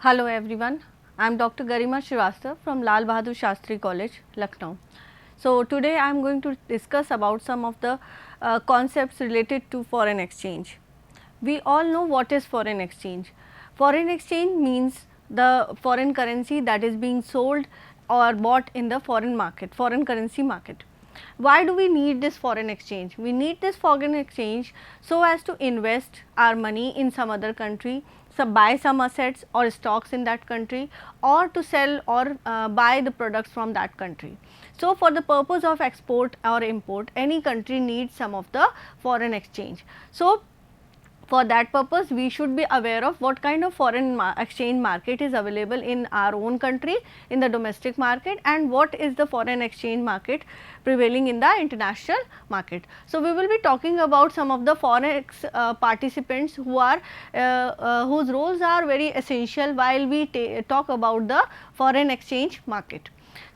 Hello everyone, I am Dr. Garima Srivastava from Lal Bahadur Shastri College, Lucknow. So today I am going to discuss about some of the concepts related to foreign exchange. We all know what is foreign exchange. Foreign exchange means the foreign currency that is being sold or bought in the foreign market, foreign currency market. Why do we need this foreign exchange? We need this foreign exchange so as to invest our money in some other country, so buy some assets or stocks in that country, or to sell or buy the products from that country. So, for the purpose of export or import, any country needs some of the foreign exchange. So, for that purpose we should be aware of what kind of foreign exchange market is available in our own country in the domestic market, and what is the foreign exchange market prevailing in the international market. So, we will be talking about some of the forex participants who are whose roles are very essential while we talk about the foreign exchange market.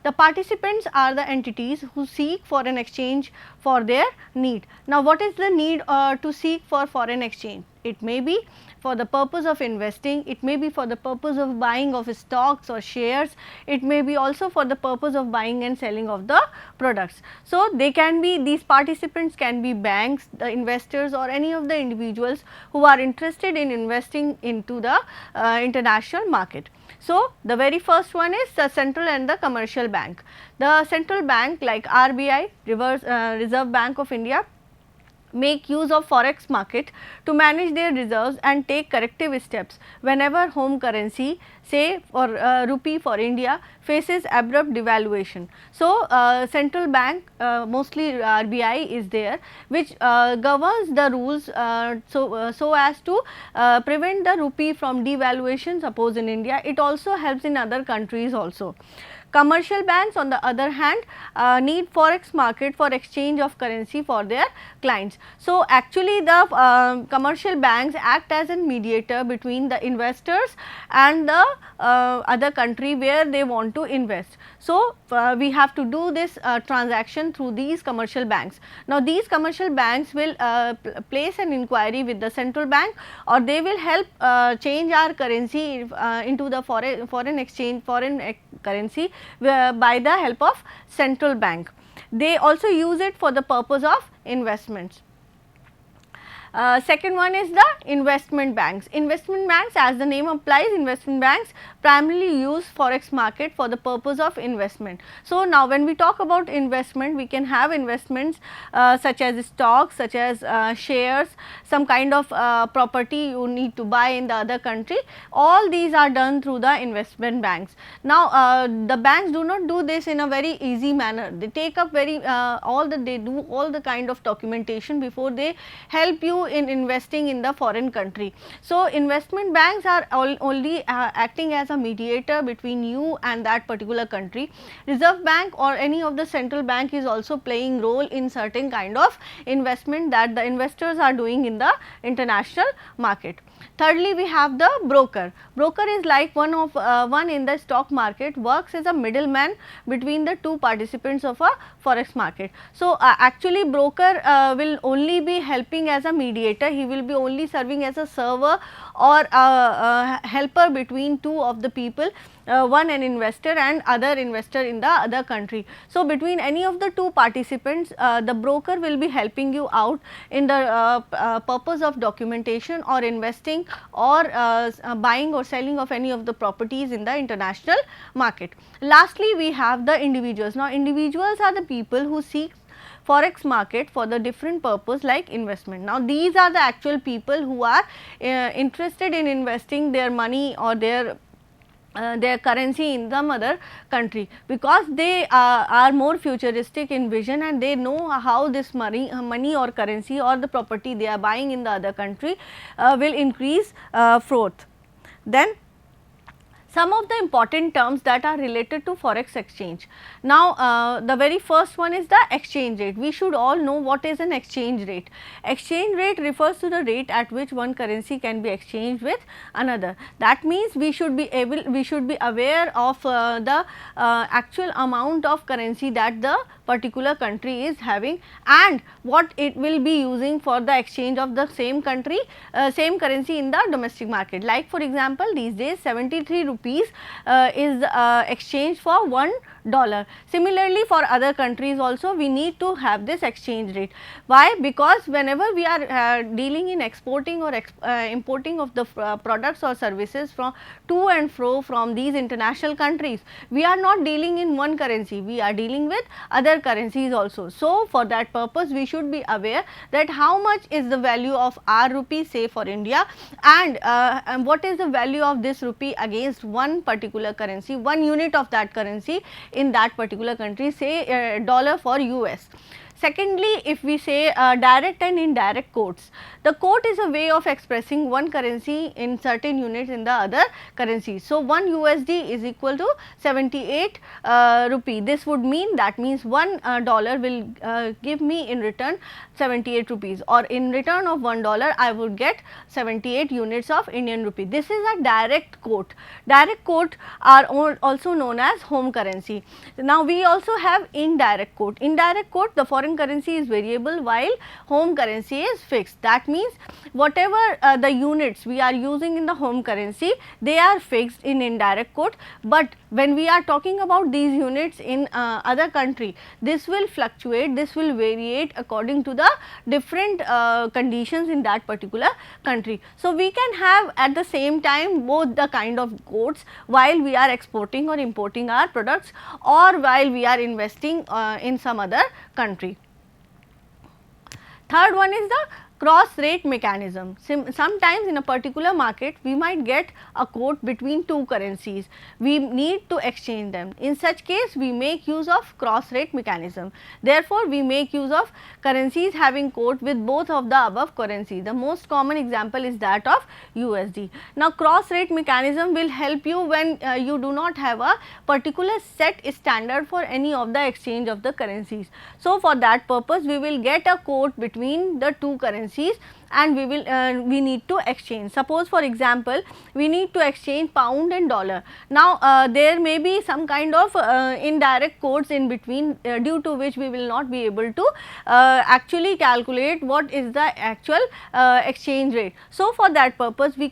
The participants are the entities who seek foreign exchange for their need. Now, what is the need to seek for foreign exchange? It may be for the purpose of investing, it may be for the purpose of buying of stocks or shares, it may be also for the purpose of buying and selling of the products. So, they can be, these participants can be banks, the investors, or any of the individuals who are interested in investing into the international market. So, the very first one is the central and the commercial bank. The central bank like RBI, Reserve Bank of India, make use of forex market to manage their reserves and take corrective steps whenever home currency, say for rupee for India, faces abrupt devaluation. So, central bank, mostly RBI is there, which governs the rules so as to prevent the rupee from devaluation. Suppose in India, it also helps in other countries also. Commercial banks on the other hand need forex market for exchange of currency for their clients. So, actually the commercial banks act as a mediator between the investors and the other country where they want to invest. So, we have to do this transaction through these commercial banks. Now, these commercial banks will place an inquiry with the central bank, or they will help change our currency into the foreign exchange, currency by the help of central bank. They also use it for the purpose of investments. Second one is the investment banks. Investment banks, as the name implies, investment banks primarily use forex market for the purpose of investment. So, now when we talk about investment, we can have investments such as stocks, such as shares, some kind of property you need to buy in the other country. All these are done through the investment banks. Now, the banks do not do this in a very easy manner. They take up they do all the kind of documentation before they help you in investing in the foreign country. So, investment banks are only acting as a mediator between you and that particular country. Reserve Bank or any of the central bank is also playing role in certain kind of investment that the investors are doing in the international market. Thirdly, we have the broker. Broker is like one in the stock market, works as a middleman between the two participants of a forex market. So, actually broker will only be helping as a mediator, he will be only serving as a server or a helper between two of the people, one an investor and other investor in the other country. So, between any of the two participants, the broker will be helping you out in the purpose of documentation or investing or buying or selling of any of the properties in the international market. Lastly, we have the individuals. Now, individuals are the people who seek forex market for the different purpose like investment. Now, these are the actual people who are interested in investing their money or their currency in some other country, because they are more futuristic in vision and they know how this money or currency or the property they are buying in the other country will increase growth. Then some of the important terms that are related to forex exchange. Now, the very first one is the exchange rate. We should all know what is an exchange rate. Exchange rate refers to the rate at which one currency can be exchanged with another. That means we should be aware of the actual amount of currency that the particular country is having and what it will be using for the exchange of the same country, same currency in the domestic market. Like for example, these days 73 rupees is exchanged for $1. Similarly, for other countries also we need to have this exchange rate. Why? Because whenever we are dealing in exporting or importing of the products or services from to and fro from these international countries, we are not dealing in one currency, we are dealing with other currencies also. So, for that purpose we should be aware that how much is the value of our rupee say for India and what is the value of this rupee against one particular currency, one unit of that currency in that particular country, say dollar for US. Secondly, if we say direct and indirect quotes, the quote is a way of expressing one currency in certain units in the other currency. So, 1 USD is equal to 78 rupee. This would mean that means $1 will give me in return 78 rupees, or in return of $1 I would get 78 units of Indian rupee. This is a direct quote. Direct quote are also known as home currency. Now, we also have indirect quote. Indirect quote, the foreign currency is variable while home currency is fixed. That means whatever the units we are using in the home currency, they are fixed in indirect quote, but when we are talking about these units in other country, this will fluctuate, this will variate according to the different conditions in that particular country. So, we can have at the same time both the kind of quotes while we are exporting or importing our products, or while we are investing in some other country. Third one is the cross rate mechanism. Sometimes in a particular market we might get a quote between two currencies, we need to exchange them. In such case we make use of cross rate mechanism. Therefore, we make use of currencies having quote with both of the above currencies. The most common example is that of USD. Now, cross rate mechanism will help you when you do not have a particular set standard for any of the exchange of the currencies. So, for that purpose we will get a quote between the two currencies and we need to exchange. Suppose for example, we need to exchange pound and dollar. Now, there may be some kind of indirect quotes in between due to which we will not be able to actually calculate what is the actual exchange rate. So, for that purpose we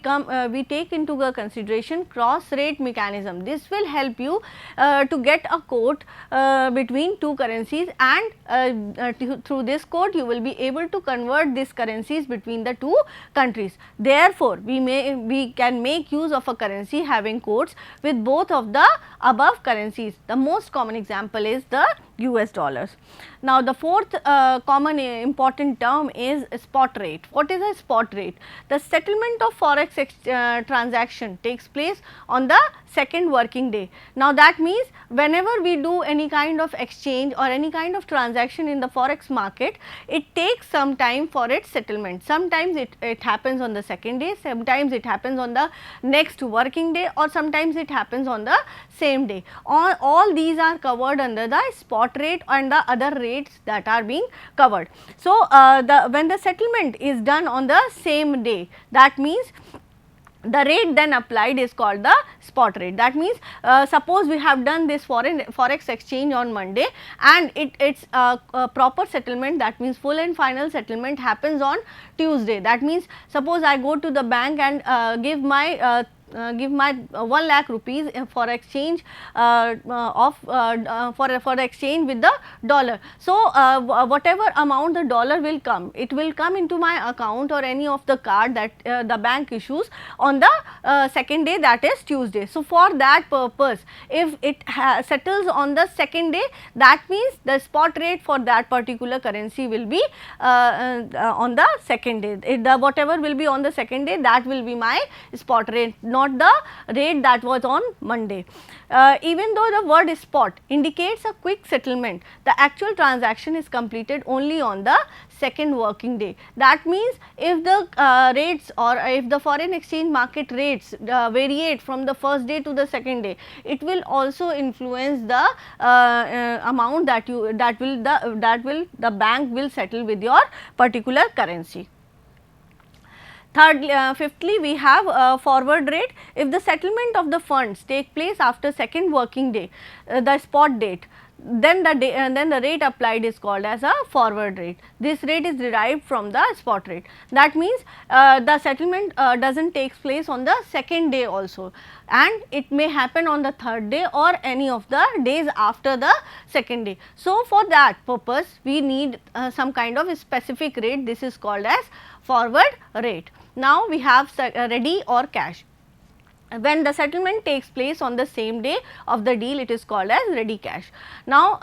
take into the consideration cross rate mechanism. This will help you to get a quote between two currencies, and through this quote you will be able to convert these currencies between the two countries. Therefore, we can make use of a currency having quotes with both of the above currencies. The most common example is the US dollars. Now, the fourth common important term is spot rate. What is a spot rate? The settlement of forex transaction takes place on the second working day. Now, that means whenever we do any kind of exchange or any kind of transaction in the forex market, it takes some time for its settlement. Sometimes it happens on the second day, sometimes it happens on the next working day, or sometimes it happens on the same day. All these are covered under the spot rate and the other rates that are being covered. So, when the settlement is done on the same day, that means the rate then applied is called the spot rate. That means, suppose we have done this forex exchange on Monday and its proper settlement, that means full and final settlement happens on Tuesday. That means, suppose I go to the bank and give my 1 lakh rupees for exchange for the exchange with the dollar. So, whatever amount the dollar will come, it will come into my account or any of the card that the bank issues on the second day, that is Tuesday. So, for that purpose, if it settles on the second day, that means the spot rate for that particular currency will be on the second day. Whatever will be on the second day, that will be my spot rate, not the rate that was on Monday. Even though the word spot indicates a quick settlement, the actual transaction is completed only on the second working day. That means, if the rates or if the foreign exchange market rates variate from the first day to the second day, it will also influence the amount that the bank will settle with your particular currency. Fifthly, we have forward rate. If the settlement of the funds take place after second working day, the spot date, then the rate applied is called as a forward rate. This rate is derived from the spot rate. That means the settlement does not take place on the second day also, and it may happen on the third day or any of the days after the second day. So, for that purpose we need some kind of a specific rate. This is called as forward rate. Now, we have ready or cash. When the settlement takes place on the same day of the deal, it is called as ready cash. Now,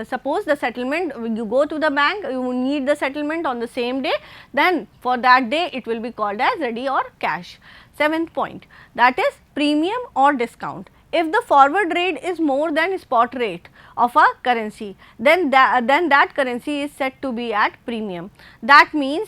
suppose the settlement, you go to the bank, you need the settlement on the same day, then for that day it will be called as ready or cash. Seventh point, that is premium or discount. If the forward rate is more than spot rate of a currency, then that currency is said to be at premium. That means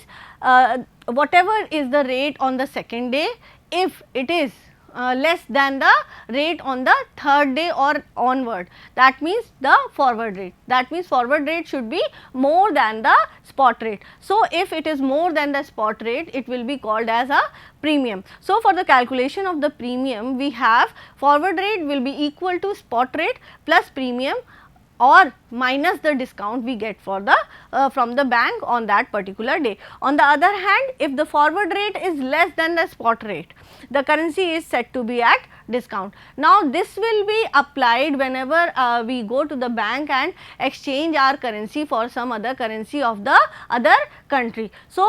whatever is the rate on the second day, if it is less than the rate on the third day or onward, that means the forward rate. That means forward rate should be more than the spot rate. So, if it is more than the spot rate, it will be called as a premium. So, for the calculation of the premium, we have forward rate will be equal to spot rate plus premium or minus the discount we get for the from the bank on that particular day. On the other hand, if the forward rate is less than the spot rate, the currency is said to be at discount. Now, this will be applied whenever we go to the bank and exchange our currency for some other currency of the other country. So,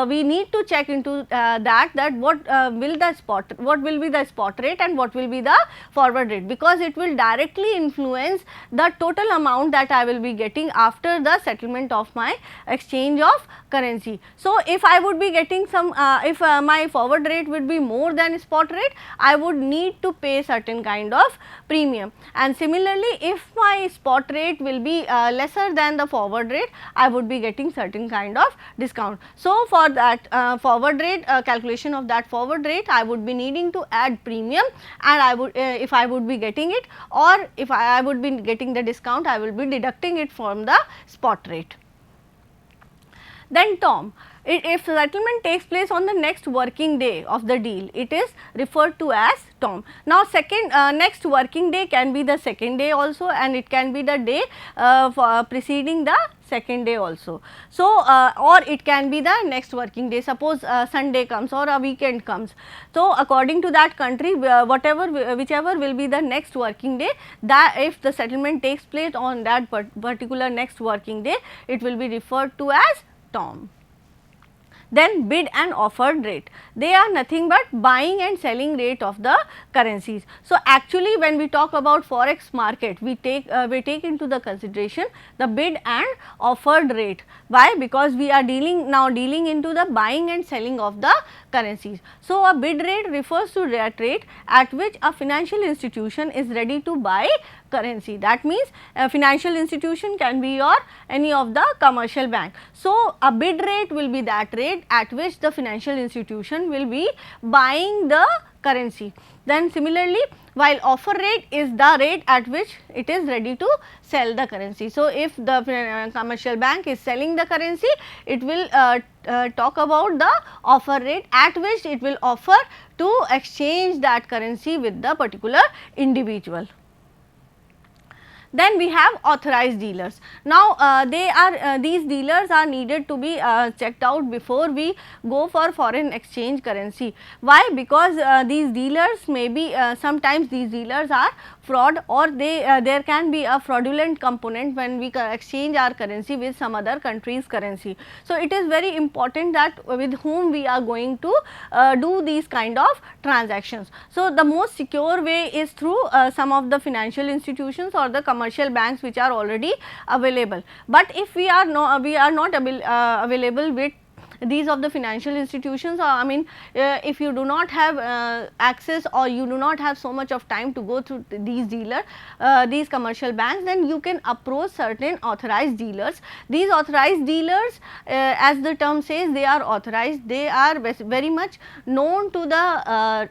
we need to check into that what will be the spot rate and what will be the forward rate, because it will directly influence the total amount that I will be getting after the settlement of my exchange of currency. So, if I would be getting some if my forward rate would be more than spot rate, I would need to pay certain kind of premium, and similarly if my spot rate will be lesser than the forward rate, I would be getting certain kind of discount. So, for that forward rate calculation of that forward rate, I would be needing to add premium, and I would if I would be getting it, or if I would be getting the discount, I will be deducting it from the spot rate. Then TOM, if settlement takes place on the next working day of the deal, it is referred to as TOM. Now, next working day can be the second day also, and it can be the day preceding the second day also. So, or it can be the next working day, suppose Sunday comes or a weekend comes. So, according to that country, whichever will be the next working day, that if the settlement takes place on that particular next working day, it will be referred to as TOM. Then bid and offered rate, they are nothing but buying and selling rate of the currencies. So, actually when we talk about forex market, we take into the consideration the bid and offered rate. Why? Because we are dealing into the buying and selling of the currencies. So, a bid rate refers to that rate at which a financial institution is ready to buy currency. That means a financial institution can be your any of the commercial bank. So, a bid rate will be that rate at which the financial institution will be buying the currency. Then similarly, while offer rate is the rate at which it is ready to sell the currency. So, if the commercial bank is selling the currency, it will talk about the offer rate at which it will offer to exchange that currency with the particular individual. Then we have authorized dealers. Now, these dealers are needed to be checked out before we go for foreign exchange currency. Why? Because these dealers may be sometimes these dealers are fraud, or there can be a fraudulent component when we exchange our currency with some other country's currency. So, it is very important that with whom we are going to do these kind of transactions. So, the most secure way is through some of the financial institutions or the commercial banks which are already available. But if we are not available with these of the financial institutions, or I mean if you do not have access, or you do not have so much of time to go through these commercial banks, then you can approach certain authorized dealers. These authorized dealers, as the term says, they are authorized, they are very much known to the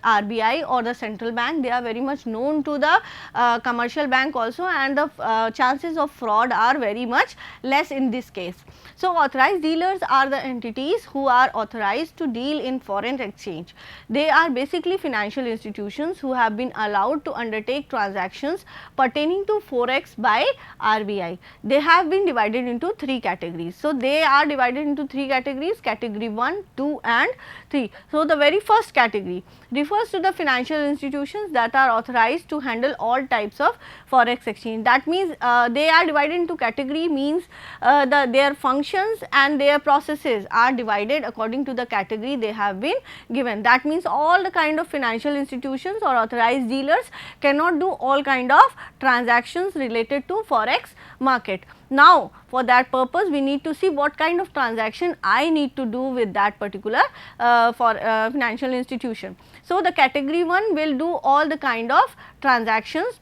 RBI or the central bank, they are very much known to the commercial bank also, and the chances of fraud are very much less in this case. So, authorized dealers are the entities entities who are authorized to deal in foreign exchange. They are basically financial institutions who have been allowed to undertake transactions pertaining to forex by RBI. They have been divided into 3 categories. So, they are divided into 3 categories, category 1, 2 and 3. So, the very first category refers to the financial institutions that are authorized to handle all types of forex exchange. That means, they are divided into category means their functions and their processes are divided according to the category they have been given. That means, all the kind of financial institutions or authorized dealers cannot do all kind of transactions related to forex market. Now, for that purpose we need to see what kind of transaction I need to do with that particular financial institution. So, the category 1 will do all the kind of transactions.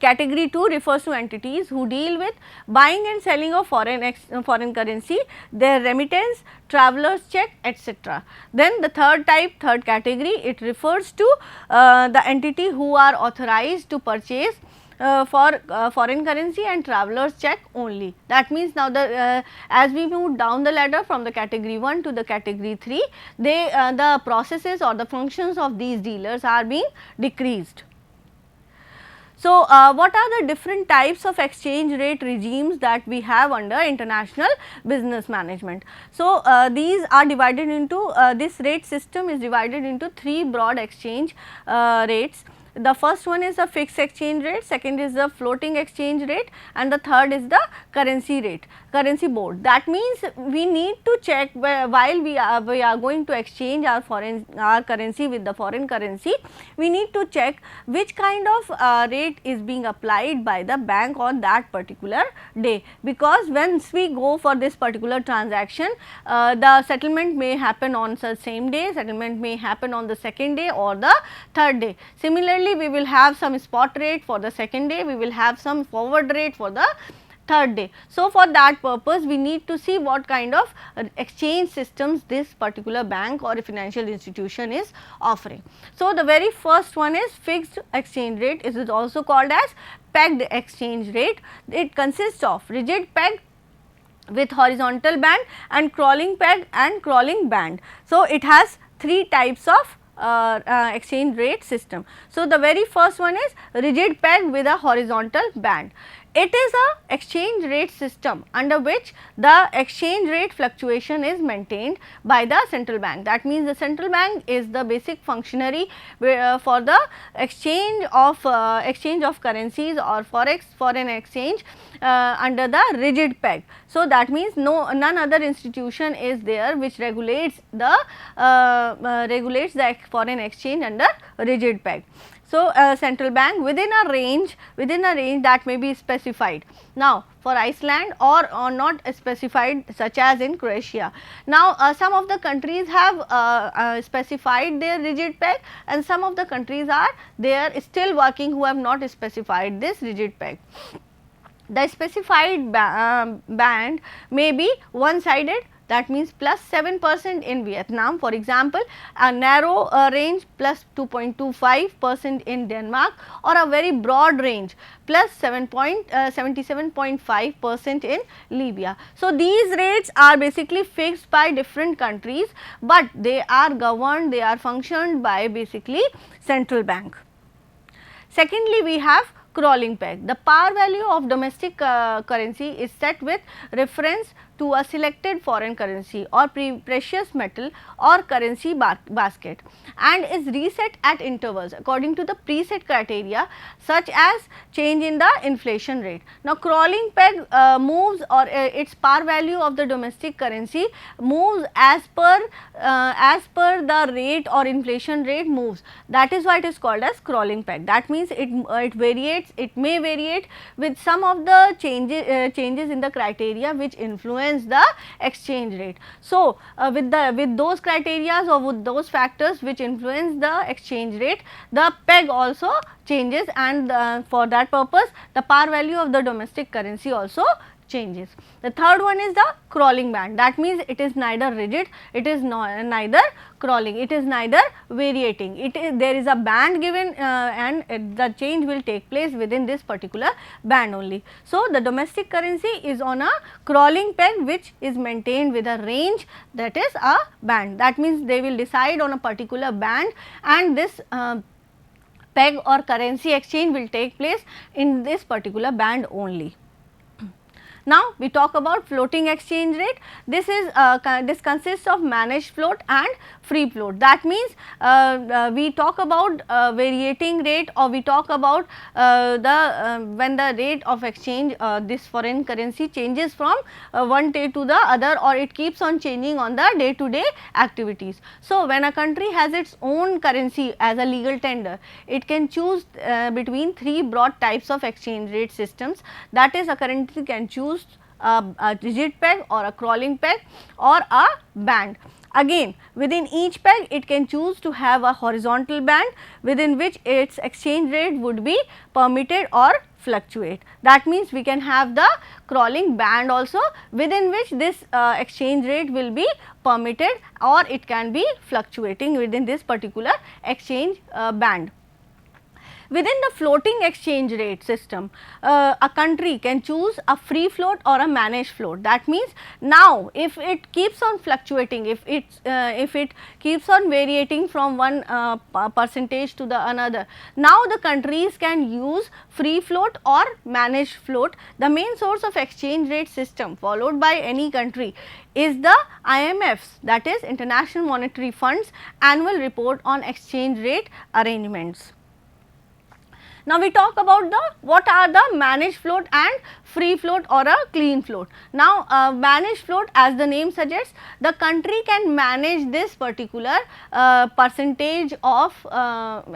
Category 2 refers to entities who deal with buying and selling of foreign currency, their remittance, traveller's check, etc. Then the third category, it refers to the entity who are authorized to purchase for foreign currency and traveller's check only. That means, now the as we move down the ladder from the category 1 to the category 3, the processes or the functions of these dealers are being decreased. So, what are the different types of exchange rate regimes that we have under international business management? So, these are divided into this rate system is divided into 3 broad exchange rates. The first one is the fixed exchange rate, second is the floating exchange rate and the third is the currency board. That means, we need to check while we are going to exchange our currency with the foreign currency, we need to check which kind of rate is being applied by the bank on that particular day, because once we go for this particular transaction, the settlement may happen on the same day, settlement may happen on the second day or the third day. Similarly, we will have some spot rate for the second day, we will have some forward rate for the third day. So, for that purpose we need to see what kind of exchange systems this particular bank or a financial institution is offering. So, the very first one is fixed exchange rate. It is also called as pegged exchange rate. It consists of rigid peg with horizontal band and crawling peg and crawling band. So, it has 3 types of exchange rate system. So, the very first one is rigid peg with a horizontal band. It is a exchange rate system under which the exchange rate fluctuation is maintained by the central bank. That means, the central bank is the basic functionary for the exchange of currencies or foreign exchange under the rigid peg. So, that means, none other institution is there which regulates the foreign exchange under rigid peg. So, central bank within a range that may be specified. Now, for Iceland or not specified, such as in Croatia. Now, some of the countries have specified their rigid peg and some of the countries are there still working who have not specified this rigid peg. The specified band may be one sided, that means plus 7% in Vietnam, for example, a narrow range plus 2.25% in Denmark, or a very broad range plus 77.5% in Libya. So, these rates are basically fixed by different countries, but they are governed, they are functioned by basically central bank. Secondly, we have crawling peg. The par value of domestic currency is set with reference to a selected foreign currency or precious metal or currency basket and is reset at intervals according to the preset criteria such as change in the inflation rate. Now, crawling peg moves or its par value of the domestic currency moves as per the rate or inflation rate moves. That is why it is called as crawling peg. That means, it may variate with some of the changes in the criteria which influence the exchange rate. So, with those criteria or with those factors which influence the exchange rate, the peg also changes, and for that purpose the par value of the domestic currency also changes. The third one is the crawling band, that means it is neither rigid, it is neither crawling, it is neither variating, there is a band given and the change will take place within this particular band only. So, the domestic currency is on a crawling peg which is maintained with a range, that is a band, that means they will decide on a particular band and this peg or currency exchange will take place in this particular band only. Now, we talk about floating exchange rate. This is this consists of managed float and free float. That means we talk about variating rate, or we talk about when the rate of exchange this foreign currency changes from one day to the other, or it keeps on changing on the day to day activities. So, when a country has its own currency as a legal tender, it can choose between three broad types of exchange rate systems, that is a country can choose a rigid peg or a crawling peg or a band. Again, within each peg it can choose to have a horizontal band within which its exchange rate would be permitted or fluctuate. That means we can have the crawling band also, within which this exchange rate will be permitted or it can be fluctuating within this particular exchange band. Within the floating exchange rate system, a country can choose a free float or a managed float. That means now if it keeps on fluctuating, if it keeps on variating from one percentage to the another, now the countries can use free float or managed float. The main source of exchange rate system followed by any country is the IMF's, that is International Monetary Fund's annual report on exchange rate arrangements. Now, we talk about what are the managed float and free float or a clean float. Now, managed float, as the name suggests, the country can manage this particular percentage of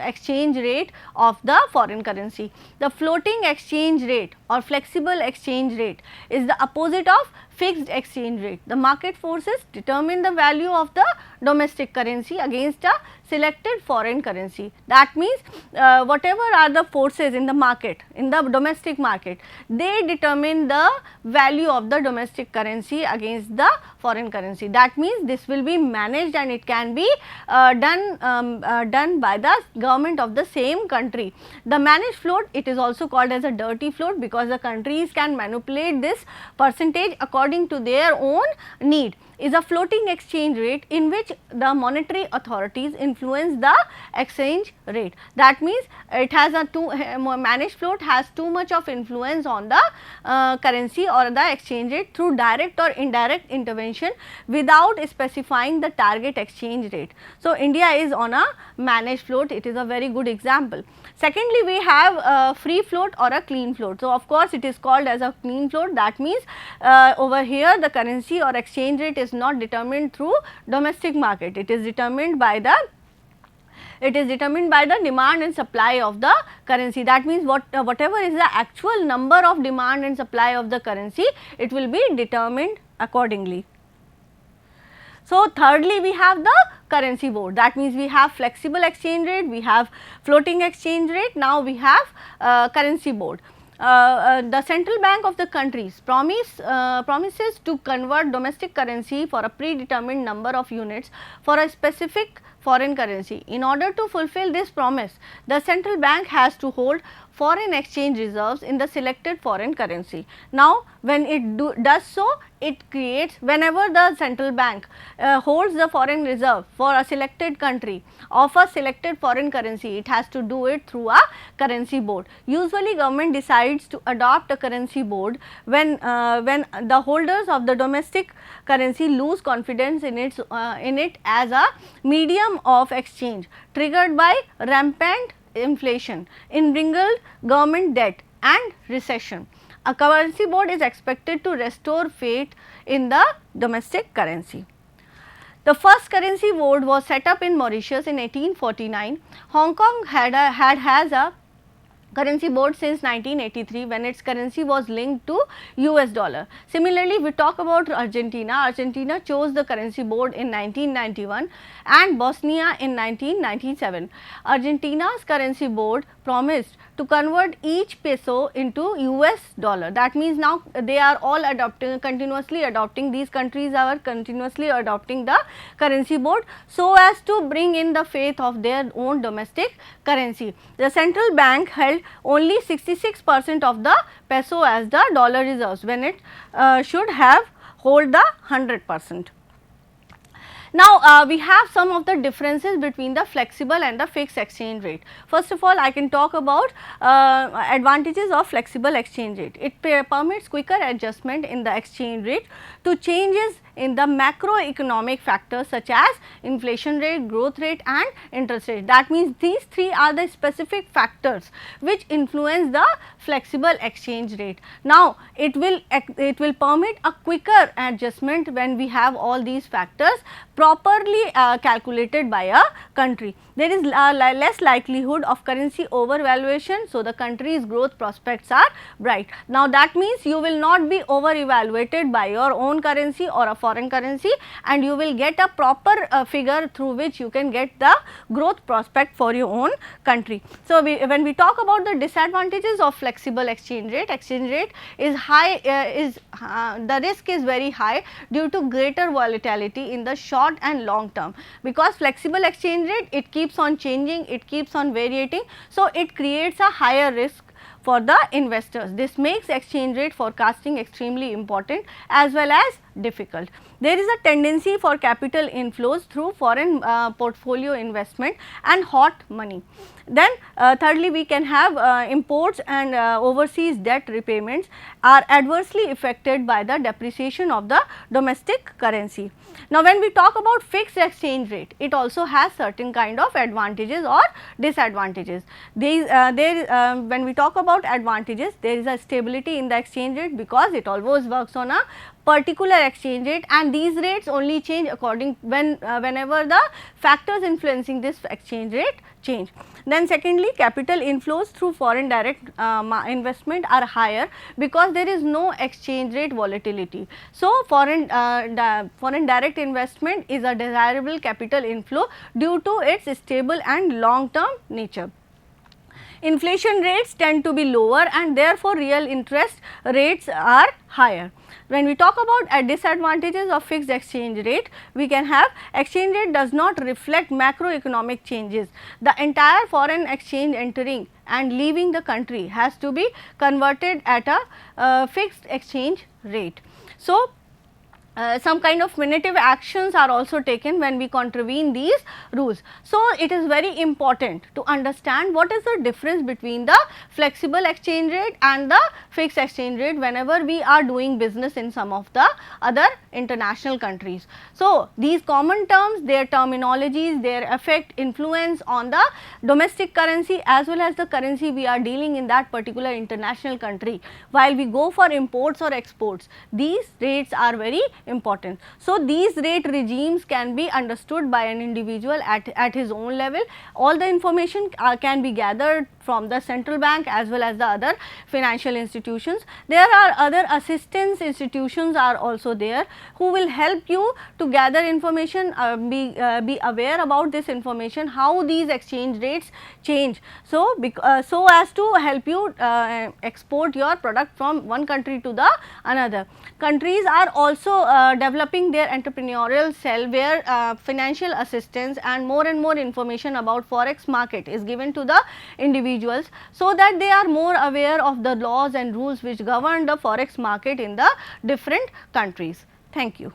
exchange rate of the foreign currency. The floating exchange rate or flexible exchange rate is the opposite of fixed exchange rate. The market forces determine the value of the domestic currency against a selected foreign currency. That means whatever are the forces in the market, in the domestic market, they determine the value of the domestic currency against the foreign currency. That means this will be managed and it can be done by the government of the same country. The managed float, it is also called as a dirty float, because the countries can manipulate this percentage according to their own need. Is a floating exchange rate in which the monetary authorities influence the exchange rate. That means it has a managed float has too much of influence on the currency or the exchange rate through direct or indirect intervention without specifying the target exchange rate. So, India is on a managed float, it is a very good example. Secondly, we have a free float or a clean float. So, of course, it is called as a clean float. That means over here the currency or exchange rate is not determined through domestic market, it is determined by the demand and supply of the currency. That means whatever is the actual number of demand and supply of the currency, it will be determined accordingly. So, thirdly, we have the currency board. That means we have flexible exchange rate, we have floating exchange rate, now we have currency board. The central bank of the countries promises to convert domestic currency for a predetermined number of units for a specific foreign currency. In order to fulfill this promise, the central bank has to hold foreign exchange reserves in the selected foreign currency. Now, when it does so, it creates, whenever the central bank holds the foreign reserve for a selected country of a selected foreign currency, it has to do it through a currency board. Usually, government decides to adopt a currency board when the holders of the domestic currency lose confidence in it as a medium of exchange triggered by rampant inflation, inbringled government debt and recession. A currency board is expected to restore faith in the domestic currency. The first currency board was set up in Mauritius in 1849. Hong Kong has a currency board since 1983 when its currency was linked to US dollar. Similarly, we talk about Argentina. Argentina chose the currency board in 1991 and Bosnia in 1997. Argentina's currency board promised to convert each peso into US dollar. That means now they are all continuously adopting, these countries are continuously adopting the currency board so as to bring in the faith of their own domestic currency. The central bank held only 66% of the peso as the dollar reserves when it should have hold the 100%. Now, we have some of the differences between the flexible and the fixed exchange rate. First of all, I can talk about advantages of flexible exchange rate. It permits quicker adjustment in the exchange rate to changes in the macroeconomic factors such as inflation rate, growth rate and interest rate. That means, these three are the specific factors which influence the flexible exchange rate. Now, it will permit a quicker adjustment when we have all these factors properly calculated by a country. There is less likelihood of currency overvaluation, so the country's growth prospects are bright. Now, that means you will not be over evaluated by your own currency or a foreign currency, and you will get a proper figure through which you can get the growth prospect for your own country. So, when we talk about the disadvantages of flexible exchange rate is high, the risk is very high due to greater volatility in the short and long term, because flexible exchange rate, it keeps on changing, it keeps on variating. So, it creates a higher risk for the investors. This makes exchange rate forecasting extremely important as well as difficult. There is a tendency for capital inflows through foreign portfolio investment and hot money. Then thirdly, we can have imports and overseas debt repayments are adversely affected by the depreciation of the domestic currency. Now, when we talk about fixed exchange rate, it also has certain kind of advantages or disadvantages. When we talk about advantages, there is a stability in the exchange rate because it always works on a particular exchange rate, and these rates only change whenever the factors influencing this exchange rate change. Then secondly, capital inflows through foreign direct investment are higher because there is no exchange rate volatility. So, foreign direct investment is a desirable capital inflow due to its stable and long term nature. Inflation rates tend to be lower and therefore, real interest rates are higher. When we talk about disadvantages of fixed exchange rate, we can have exchange rate does not reflect macroeconomic changes. The entire foreign exchange entering and leaving the country has to be converted at a fixed exchange rate. So, some kind of punitive actions are also taken when we contravene these rules. So, it is very important to understand what is the difference between the flexible exchange rate and the fixed exchange rate whenever we are doing business in some of the other international countries. So, these common terms, their terminologies, their effect, influence on the domestic currency as well as the currency we are dealing in that particular international country. While we go for imports or exports, these rates are very important. So, these rate regimes can be understood by an individual at his own level. All the information can be gathered from the central bank as well as the other financial institutions. There are other assistance institutions are also there who will help you to gather information, be aware about this information, how these exchange rates change. So, so as to help you export your product from one country to the another. Countries are also developing their entrepreneurial cell where financial assistance and more information about forex market is given to the individuals, so that they are more aware of the laws and rules which govern the forex market in the different countries. Thank you.